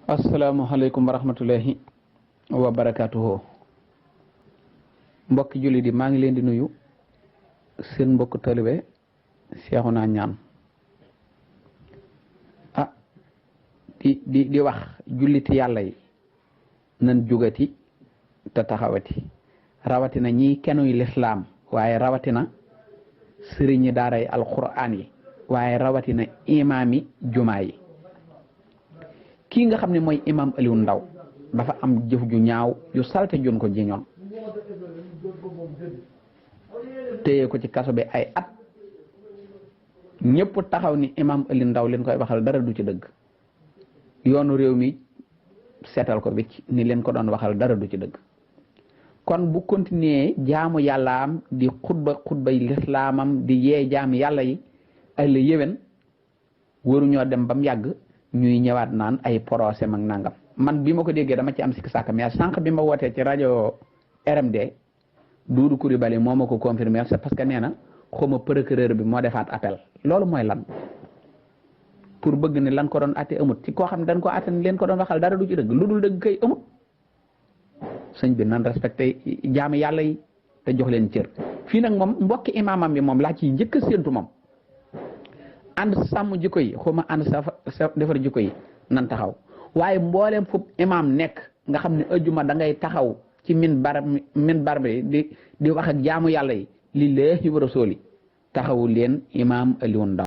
asalaamaaleykum wa rahmatullahi wa barakaatuhu. mbokki julli di maa ngi leen di nuyu seen mbokk taalibe Seexuna Ñaan di wax julliti yàlla yi nan jugati te taxawati rawatina ñi kenuy lislaam waaye rawatina sëriñi daaray alquraan yi waaye rawatina imaami jumaa yi. kii nga xam ne mooy imam Aliou Ndao dafa am jëf ju ñaaw ju salte jun ko jiñoon téye ko ci kaso bi ay at ñëpp taxaw ni imam Aliou Ndao leen koy waxal dara du ci dëgg yoonu réew mi seetal ko wicc ni leen ko doon waxal dara du ci dëgg. kon bu continuer jaamu yàllaam di xutbay lislaamam di yee jaamu yàlla yi ay la yéwén waruñoo dem ba mu yàgg ñuy ñëwaat naan ay procès mag nangam. man bi ma ko déggee dama ci am sikki sàkk mais sànq bi ma wootee ci rajo RMD Doudou Coulibaly moo ma ko confirmer c'est parce que nee na xawma procureur bi moo defaat appel loolu mooy lan pour bëgg ne lan ko doon atte amut ci koo xam ne dañ ko atte ni leen ko doon waxal dara du ci dëgg lu dul dëgg kay amut. sëñ bi nan respecté jaami yàlla yi te jox leen cër fii nag moom mbokki imaamam bi moom laa ciy njëkk a séentu moom ànd sàmm jikko yi xawma ànd sa defar jikko yi nan taxaw waaye mbooleem fu imaam nekk nga xam ne ëjjuma da ngay taxaw ci min bar bi di wax ak jaamu yàlla yi lillaahi wa rasuuli taxawu leen imaam Aliou Ndao